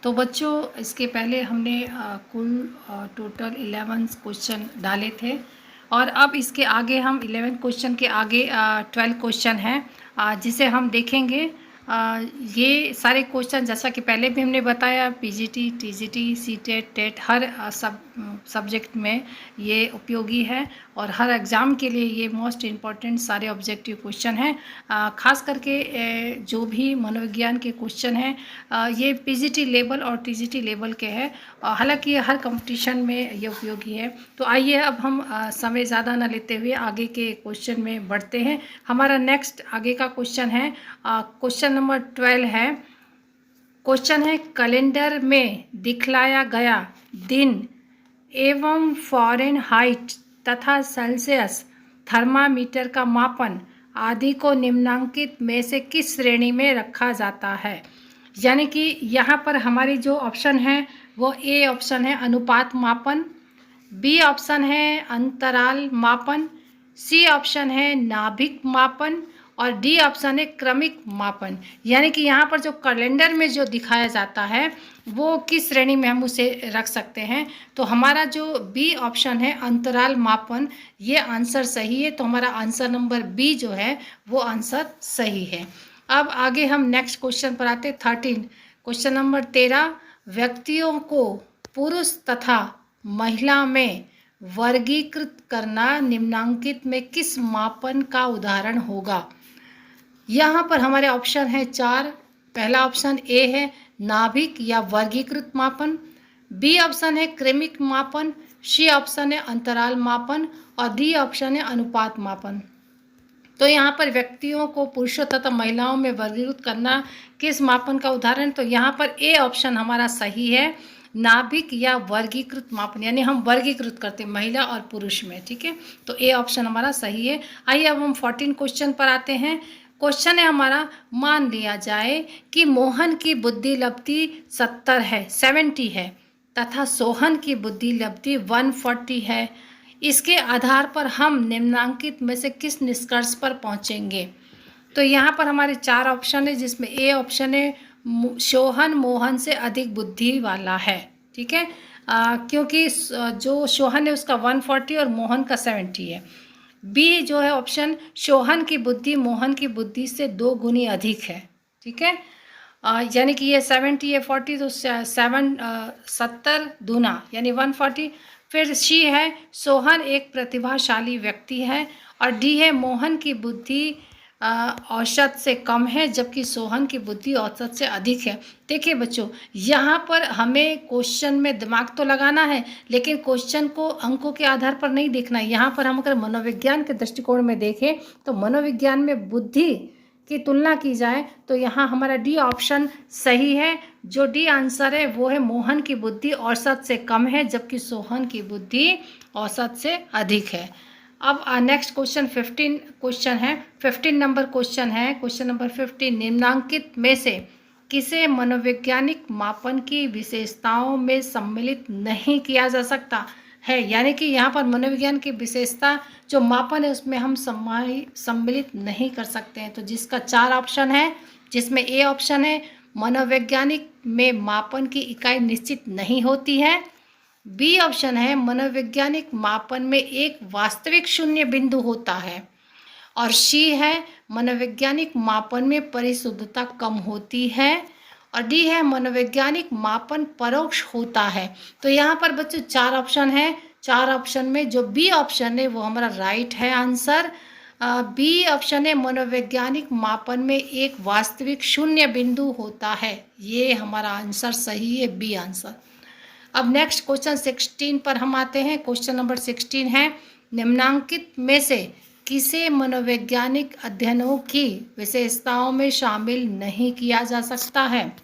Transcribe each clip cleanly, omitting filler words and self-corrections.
तो बच्चों इसके पहले हमने कुल टोटल 11 क्वेश्चन डाले थे और अब इसके आगे हम 11 क्वेश्चन के आगे 12 क्वेश्चन हैं जिसे हम देखेंगे। ये सारे क्वेश्चन जैसा कि पहले भी हमने बताया पीजीटी, टीजीटी, सीटेट, टेट हर सब्जेक्ट में ये उपयोगी है और हर एग्ज़ाम के लिए ये मोस्ट इम्पॉर्टेंट सारे ऑब्जेक्टिव क्वेश्चन हैं। ख़ास करके जो भी मनोविज्ञान के क्वेश्चन हैं ये पीजीटी लेवल और टीजीटी लेवल के हैं। हालांकि ये हर कंपटीशन में ये उपयोगी है। तो आइए अब हम समय ज़्यादा ना लेते हुए आगे के क्वेश्चन में बढ़ते हैं। हमारा नेक्स्ट आगे का क्वेश्चन है क्वेश्चन नंबर 12 है। क्वेश्चन है कैलेंडर में दिखलाया गया दिन एवं फ़ारेनहाइट तथा सेल्सियस थर्मामीटर का मापन आदि को निम्नांकित में से किस श्रेणी में रखा जाता है। यानी कि यहाँ पर हमारी जो ऑप्शन है वो ए ऑप्शन है अनुपात मापन, बी ऑप्शन है अंतराल मापन, सी ऑप्शन है नाभिक मापन और डी ऑप्शन है क्रमिक मापन। यानी कि यहाँ पर जो कैलेंडर में जो दिखाया जाता है वो किस श्रेणी में हम उसे रख सकते हैं। तो हमारा जो बी ऑप्शन है अंतराल मापन ये आंसर सही है। तो हमारा आंसर नंबर बी जो है वो आंसर सही है। अब आगे हम नेक्स्ट क्वेश्चन पर आते 13। क्वेश्चन नंबर 13 व्यक्तियों को पुरुष तथा महिला में वर्गीकृत करना निम्नांकित में किस मापन का उदाहरण होगा। यहाँ पर हमारे ऑप्शन है 4। पहला ऑप्शन ए है नाभिक या वर्गीकृत मापन, बी ऑप्शन है क्रमिक मापन, सी ऑप्शन है अंतराल मापन और डी ऑप्शन है अनुपात मापन। तो यहाँ पर व्यक्तियों को पुरुषों तथा महिलाओं में वर्गीकृत करना किस मापन का उदाहरण। तो यहाँ पर ए ऑप्शन हमारा सही है नाभिक या वर्गीकृत मापन, यानी हम वर्गीकृत करते हैं महिला और पुरुष में। ठीक है, तो ए ऑप्शन हमारा सही है। आइए अब हम 14 क्वेश्चन पर आते हैं। क्वेश्चन है हमारा मान लिया जाए कि मोहन की बुद्धि लब्धि 70 है तथा सोहन की बुद्धि लब्धि 140 है। इसके आधार पर हम निम्नांकित में से किस निष्कर्ष पर पहुंचेंगे। तो यहाँ पर हमारे 4 ऑप्शन है जिसमें ए ऑप्शन है सोहन मोहन से अधिक बुद्धि वाला है। ठीक है, क्योंकि जो सोहन है उसका 140 और मोहन का 70 है। बी जो है ऑप्शन सोहन की बुद्धि मोहन की बुद्धि से 2 गुनी अधिक है। ठीक है, यानी कि ये 70 है 40 तो 70 दूना यानी 140। फिर सी है सोहन एक प्रतिभाशाली व्यक्ति है और डी है मोहन की बुद्धि औसत से कम है जबकि सोहन की बुद्धि औसत से अधिक है। देखिए बच्चों, यहाँ पर हमें क्वेश्चन में दिमाग तो लगाना है लेकिन क्वेश्चन को अंकों के आधार पर नहीं देखना है। यहाँ पर हम अगर मनोविज्ञान के दृष्टिकोण में देखें तो मनोविज्ञान में बुद्धि की तुलना की जाए तो यहाँ हमारा डी ऑप्शन सही है। जो डी आंसर है वो है मोहन की बुद्धि औसत से कम है जबकि सोहन की बुद्धि औसत से अधिक है। अब नेक्स्ट क्वेश्चन 15 क्वेश्चन है। 15 नंबर क्वेश्चन है। क्वेश्चन नंबर 15 निम्नांकित में से किसे मनोवैज्ञानिक मापन की विशेषताओं में सम्मिलित नहीं किया जा सकता है। यानी कि यहाँ पर मनोविज्ञान की विशेषता जो मापन है उसमें हम सम्मिलित नहीं कर सकते हैं। तो जिसका 4 ऑप्शन है जिसमें ए ऑप्शन है मनोवैज्ञानिक में मापन की इकाई निश्चित नहीं होती है, बी ऑप्शन है मनोवैज्ञानिक मापन में एक वास्तविक शून्य बिंदु होता है और सी है मनोवैज्ञानिक मापन में परिशुद्धता कम होती है और डी है मनोवैज्ञानिक मापन परोक्ष होता है। तो यहाँ पर बच्चों 4 ऑप्शन है। 4 ऑप्शन में जो बी ऑप्शन है वो हमारा राइट है आंसर। बी ऑप्शन है मनोवैज्ञानिक मापन में एक वास्तविक शून्य बिंदु होता है, ये हमारा आंसर सही है, बी आंसर। अब नेक्स्ट क्वेश्चन 16 पर हम आते हैं। क्वेश्चन नंबर 16 है निम्नांकित में से किसे मनोवैज्ञानिक अध्ययनों की विशेषताओं में शामिल नहीं किया जा सकता है।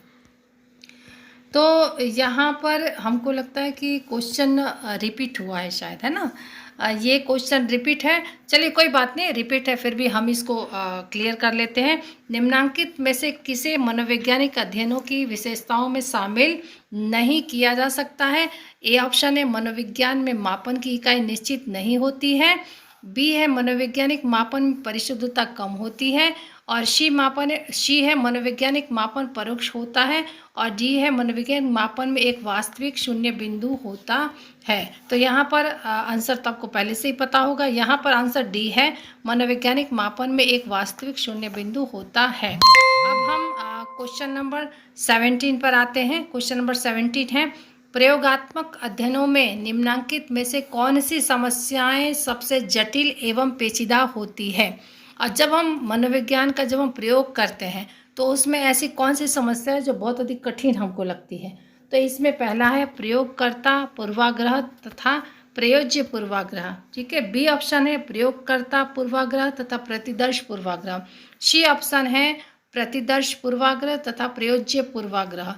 तो यहाँ पर हमको लगता है कि क्वेश्चन रिपीट हुआ है शायद, है ना। ये क्वेश्चन रिपीट है, चलिए कोई बात नहीं, रिपीट है फिर भी हम इसको क्लियर कर लेते हैं। निम्नांकित में से किसे मनोवैज्ञानिक अध्ययनों की विशेषताओं में शामिल नहीं किया जा सकता है। ए ऑप्शन है मनोविज्ञान में मापन की इकाई निश्चित नहीं होती है, बी है मनोवैज्ञानिक मापन में परिशुद्धता कम होती है और शी है मनोवैज्ञानिक मापन परोक्ष होता है, और डी है मनोवैज्ञानिक मापन में एक वास्तविक शून्य बिंदु होता है। तो यहाँ पर आंसर तो आपको पहले से ही पता होगा, यहाँ पर आंसर डी है, मनोवैज्ञानिक मापन में एक वास्तविक शून्य बिंदु होता है। अब हम क्वेश्चन नंबर 17 पर आते हैं। क्वेश्चन नंबर 17 है, प्रयोगात्मक अध्ययनों में निम्नांकित में से कौन सी समस्याएं सबसे जटिल एवं पेचीदा होती है। और जब हम मनोविज्ञान का जब हम प्रयोग करते हैं तो उसमें ऐसी कौन सी समस्या है जो बहुत अधिक कठिन हमको लगती है। तो इसमें पहला है प्रयोगकर्ता पूर्वाग्रह तथा प्रयोज्य पूर्वाग्रह। ठीक है, बी ऑप्शन है प्रयोगकर्ता पूर्वाग्रह तथा प्रतिदर्श पूर्वाग्रह। सी ऑप्शन है प्रतिदर्श पूर्वाग्रह तथा प्रयोज्य पूर्वाग्रह।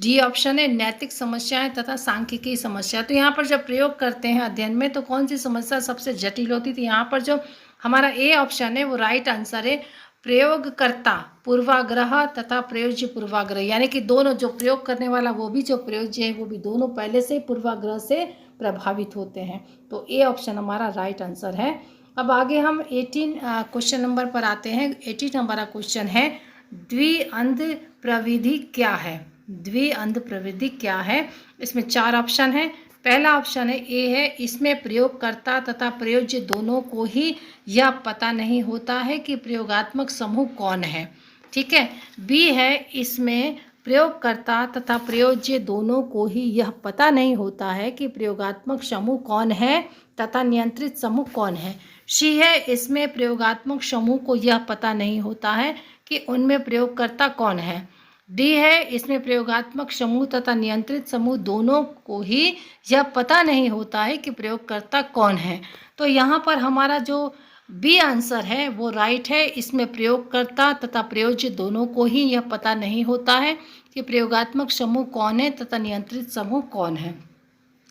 डी ऑप्शन है नैतिक समस्याएं तथा सांख्यिकी समस्या। तो यहाँ पर जब प्रयोग करते हैं अध्ययन में तो कौन सी समस्या सबसे जटिल होती थी। यहाँ पर जो हमारा ए ऑप्शन है वो राइट आंसर है, प्रयोगकर्ता पूर्वाग्रह तथा प्रयोज्य पूर्वाग्रह। यानी कि दोनों, जो प्रयोग करने वाला वो भी जो प्रयोज्य है वो भी, दोनों पहले से पूर्वाग्रह से प्रभावित होते हैं। तो ए ऑप्शन हमारा राइट आंसर है। अब आगे हम 18 क्वेश्चन नंबर पर आते हैं। 18 नंबर का क्वेश्चन है, द्विअंध प्रविधि क्या है। द्विअंध प्रविधि क्या है, इसमें 4 ऑप्शन है। पहला ऑप्शन है ए है, इसमें प्रयोगकर्ता तथा प्रयोज्य दोनों को ही यह पता नहीं होता है कि प्रयोगात्मक समूह कौन है। ठीक है। बी है, इसमें प्रयोगकर्ता तथा प्रयोज्य दोनों को ही यह पता नहीं होता है कि प्रयोगात्मक समूह कौन है तथा नियंत्रित समूह कौन है। सी है, इसमें प्रयोगात्मक समूह को यह पता नहीं होता है कि उनमें प्रयोगकर्ता कौन है। डी है, इसमें प्रयोगात्मक समूह तथा नियंत्रित समूह दोनों को ही यह पता नहीं होता है कि प्रयोगकर्ता कौन है। तो यहाँ पर हमारा जो बी आंसर है वो राइट है। इसमें प्रयोगकर्ता तथा प्रयोज्य दोनों को ही यह पता नहीं होता है कि प्रयोगात्मक समूह कौन है तथा नियंत्रित समूह कौन है।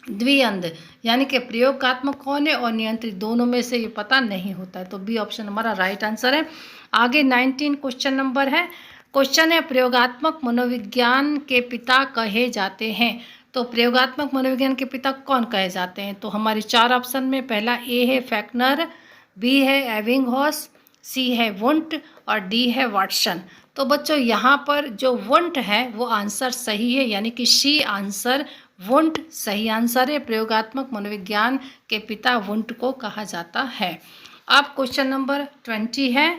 द्विअंध यानी कि प्रयोगात्मक कौन है और नियंत्रित, दोनों में से ये पता नहीं होता है। तो बी ऑप्शन हमारा राइट आंसर है। आगे 19 क्वेश्चन नंबर है। क्वेश्चन है, प्रयोगात्मक मनोविज्ञान के पिता कहे जाते हैं। तो प्रयोगात्मक मनोविज्ञान के पिता कौन कहे जाते हैं। तो हमारे 4 ऑप्शन में पहला ए है फैक्नर, बी है एबिंगहॉस, सी है वुंट और डी है वाटसन। तो बच्चों यहाँ पर जो वुंट है वो आंसर सही है, यानी कि सी आंसर वुंट सही आंसर है। प्रयोगात्मक मनोविज्ञान के पिता वुंट को कहा जाता है। अब क्वेश्चन नंबर 20 है,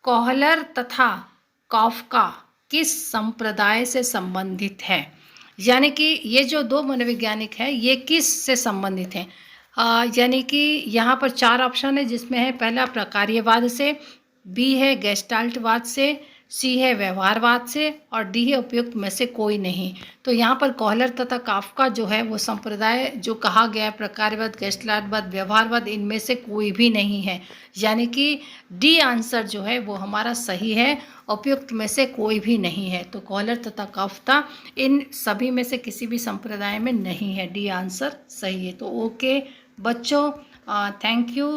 कोहलर तथा काफ्का किस संप्रदाय से संबंधित है। यानी कि ये जो 2 मनोवैज्ञानिक हैं ये किस से संबंधित हैं। यानी कि यहाँ पर 4 ऑप्शन है, जिसमें है पहला प्रकार्यवाद से, बी है गेस्टाल्टवाद से, सी है व्यवहारवाद से और डी है उपयुक्त में से कोई नहीं। तो यहाँ पर कोहलर तथा काफ्का जो है वो संप्रदाय जो कहा गया है, प्रकार्यवाद, गेस्टाल्टवाद, व्यवहारवाद, इनमें से कोई भी नहीं है। यानी कि डी आंसर जो है वो हमारा सही है, उपयुक्त में से कोई भी नहीं है। तो कोहलर तथा काफ्का इन सभी में से किसी भी संप्रदाय में नहीं है। डी आंसर सही है। तो ओके बच्चों, थैंक यू।